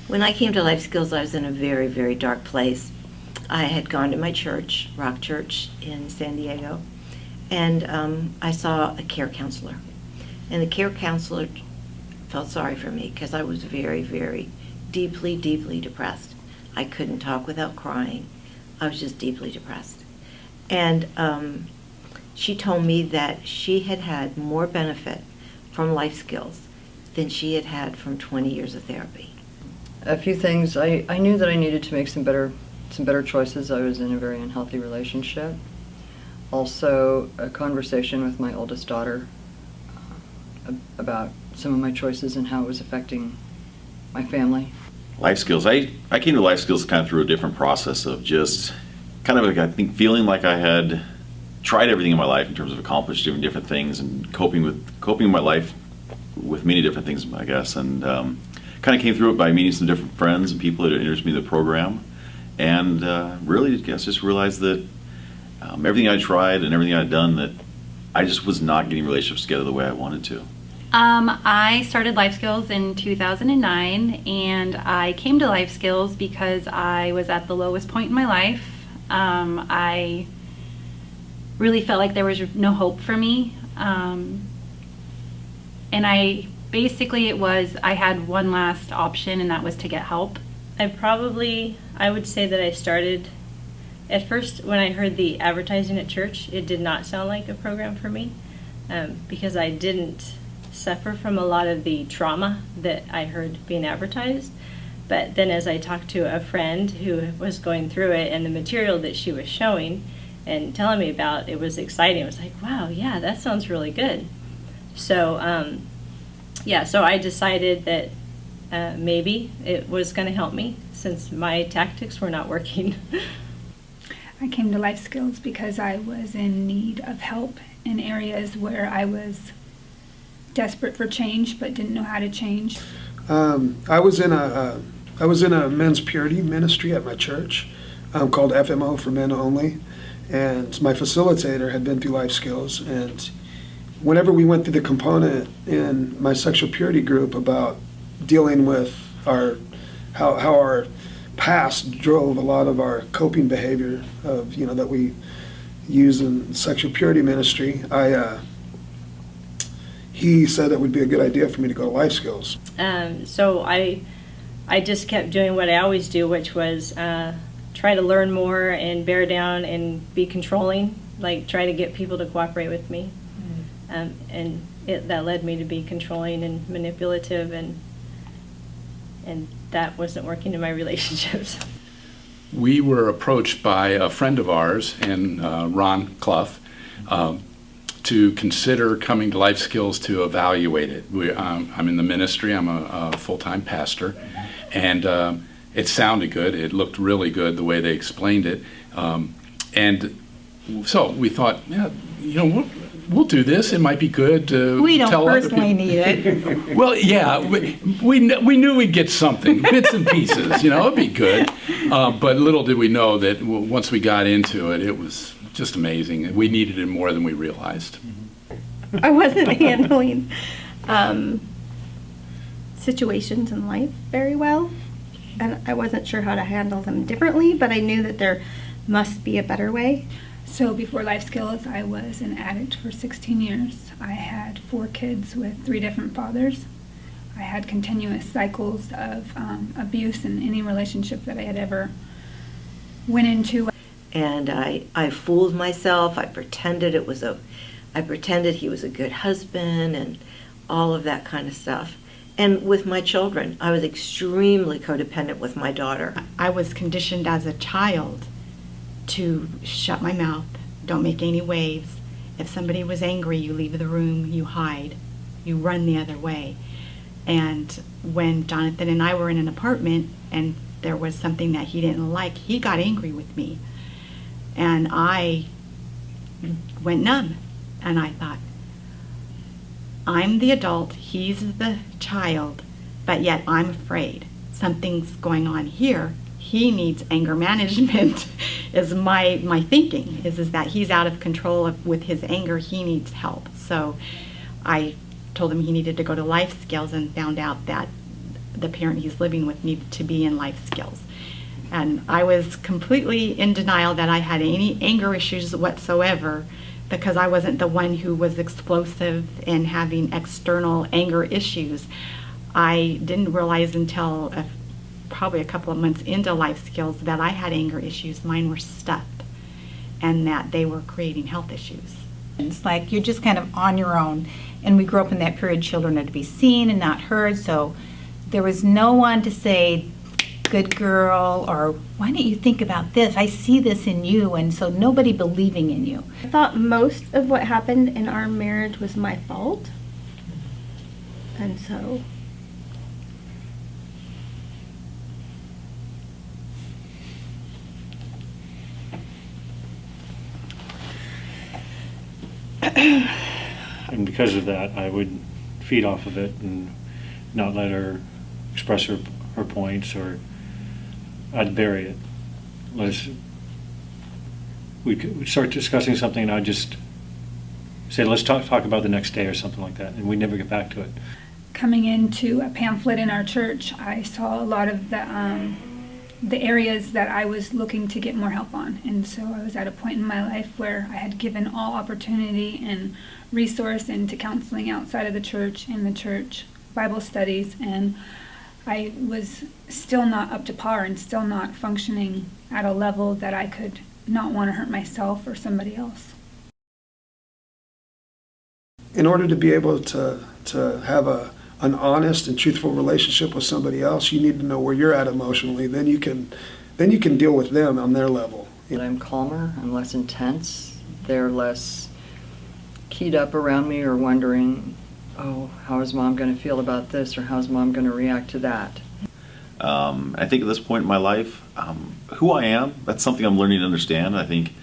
When I came to Life Skills, I was in a very, very dark place. I had gone to my church, Rock Church in San Diego, and I saw a care counselor. And the care counselor felt sorry for me because I was very, very deeply, deeply depressed. I couldn't talk without crying. I was just deeply depressed. And she told me that she had had more benefit from Life Skills than she had had from 20 years of therapy. A few things. I knew that I needed to make some better choices. I was in a very unhealthy relationship. Also, a conversation with my oldest daughter about some of my choices and how it was affecting my family. Life Skills. I came to Life Skills kind of through a different process of just kind of, I think, feeling like I had tried everything in my life in terms of accomplishing different things and coping my life with many different things, I guess. And kind of came through it by meeting some different friends and people that introduced me to the program. And really, I guess, just realized that everything I tried and everything I'd done, that I just was not getting relationships together the way I wanted to. I started Life Skills in 2009, and I came to Life Skills because I was at the lowest point in my life. I really felt like there was no hope for me. And I had one last option, and that was to get help. I would say that I started, at first when I heard the advertising at church, it did not sound like a program for me, because I didn't suffer from a lot of the trauma that I heard being advertised. But then as I talked to a friend who was going through it, and the material that she was showing and telling me about, it was exciting. It was like, wow, yeah, that sounds really good. So, so I decided that maybe it was going to help me since my tactics were not working. I came to Life Skills because I was in need of help in areas where I was desperate for change but didn't know how to change. I was in a men's purity ministry at my church called FMO, for men only, and my facilitator had been through Life Skills, and whenever we went through the component in my sexual purity group about dealing with how our past drove a lot of our coping behavior of that we use in sexual purity ministry, he said it would be a good idea for me to go to Life Skills. So I just kept doing what I always do, which was try to learn more and bear down and be controlling, like try to get people to cooperate with me. And that led me to be controlling and manipulative, and that wasn't working in my relationships. We were approached by a friend of ours, and Ron Clough, to consider coming to Life Skills to evaluate it. I'm in the ministry. I'm a full-time pastor, and it sounded good. It looked really good the way they explained it, and so we thought, yeah, we'll do this. It might be good to We don't tell other personally people. need it. Well, yeah, we knew we'd get something, bits and pieces, it'd be good. But little did we know that once we got into it, it was just amazing. We needed it more than we realized. I wasn't handling situations in life very well, and I wasn't sure how to handle them differently, but I knew that there must be a better way. So before Life Skills, I was an addict for 16 years. I had 4 kids with 3 different fathers. I had continuous cycles of abuse in any relationship that I had ever went into. And I fooled myself. I pretended he was a good husband and all of that kind of stuff. And with my children, I was extremely codependent with my daughter. I was conditioned as a child to shut my mouth, don't make any waves. If somebody was angry, you leave the room, you hide, you run the other way. And when Jonathan and I were in an apartment and there was something that he didn't like, he got angry with me. And I went numb. And I thought, I'm the adult, he's the child, but yet I'm afraid. Something's going on here. He needs anger management is my thinking, is that he's out of control with his anger. He needs help. So I told him he needed to go to Life Skills and found out that the parent he's living with needed to be in life skills. And I was completely in denial that I had any anger issues whatsoever, because I wasn't the one who was explosive and having external anger issues. I didn't realize until probably a couple of months into life skills that I had anger issues. Mine were stuck, and that they were creating health issues. It's like you're just kind of on your own. And we grew up in that period, children had to be seen and not heard, so there was no one to say, good girl, or why don't you think about this? I see this in you, and so nobody believing in you. I thought most of what happened in our marriage was my fault. And so and because of that, I would feed off of it and not let her express her points, or I'd bury it. We'd start discussing something, and I'd just say, let's talk about the next day or something like that, and we'd never get back to it. Coming into a pamphlet in our church, I saw a lot of the areas that I was looking to get more help on. And so I was at a point in my life where I had given all opportunity and resource into counseling outside of the church, in the church, Bible studies, and I was still not up to par and still not functioning at a level that I could not want to hurt myself or somebody else. In order to be able to have an honest and truthful relationship with somebody else, you need to know where you're at emotionally. Then you can deal with them on their level. That I'm calmer, I'm less intense, they're less keyed up around me or wondering, oh, how is mom going to feel about this, or how's mom going to react to that? I think at this point in my life, who I am, that's something I'm learning to understand. I think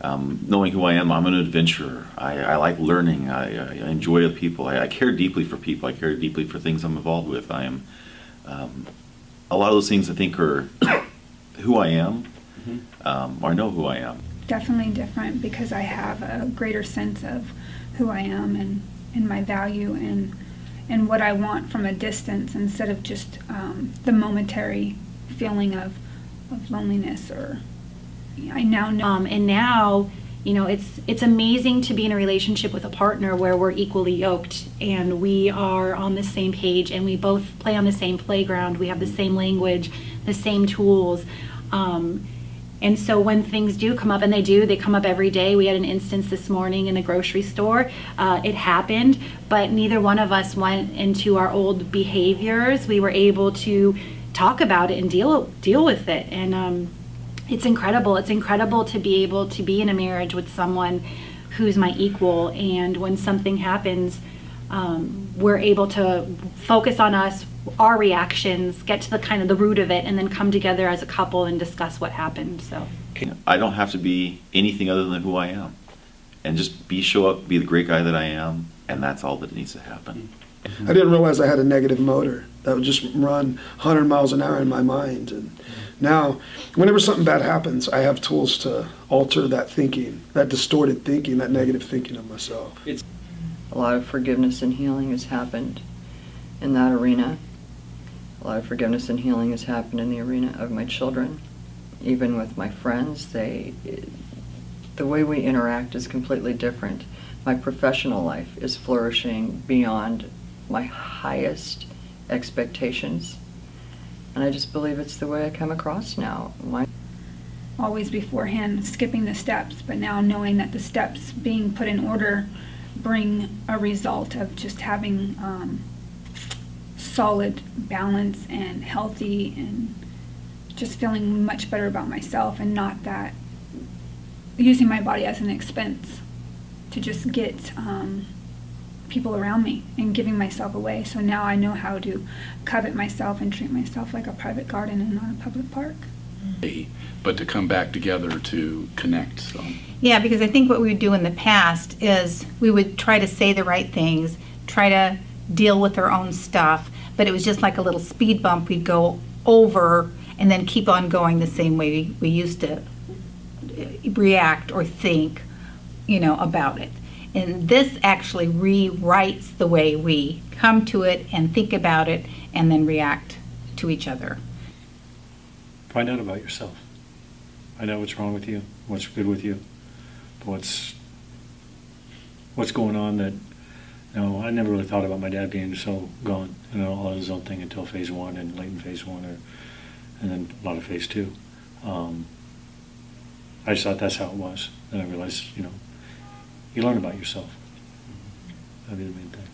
knowing who I am, I'm an adventurer. I like learning. I enjoy other people. I care deeply for people. I care deeply for things I'm involved with. I am a lot of those things I think are who I am, or I know who I am. Definitely different, because I have a greater sense of who I am and my value and what I want from a distance, instead of just the momentary feeling of loneliness. Or I now know. And now, you know, it's amazing to be in a relationship with a partner where we're equally yoked and we are on the same page and we both play on the same playground. We have the same language, the same tools. And so when things do come up, and they come up every day. We had an instance this morning in the grocery store. It happened, but neither one of us went into our old behaviors. We were able to talk about it and deal with it. And it's incredible. It's incredible to be able to be in a marriage with someone who's my equal. And when something happens, we're able to focus on us, our reactions, get to the kind of the root of it, and then come together as a couple and discuss what happened. So I don't have to be anything other than who I am, and just show up, be the great guy that I am, and that's all that needs to happen. I didn't realize I had a negative motor that would just run 100 miles an hour in my mind. And now, whenever something bad happens, I have tools to alter that thinking, that distorted thinking, that negative thinking of myself. A lot of forgiveness and healing has happened in that arena. A lot of forgiveness and healing has happened in the arena of my children. Even with my friends, the way we interact is completely different. My professional life is flourishing beyond my highest expectations. And I just believe it's the way I come across now. Always beforehand skipping the steps, but now knowing that the steps being put in order bring a result of just having solid balance and healthy, and just feeling much better about myself, and not that using my body as an expense to just get people around me and giving myself away. So now I know how to covet myself and treat myself like a private garden and not a public park. But to come back together to connect. So. Yeah, because I think what we would do in the past is we would try to say the right things, try to deal with our own stuff, but it was just like a little speed bump. We'd go over and then keep on going the same way we used to react or think, about it. And this actually rewrites the way we come to it and think about it and then react to each other. Find out about yourself. Find out what's wrong with you, what's good with you, what's going on that, I never really thought about my dad being so gone, all his own thing until phase 1 and late in phase 1, and then a lot of phase 2. I just thought that's how it was. Then I realized, you learn about yourself. That'd be the main thing.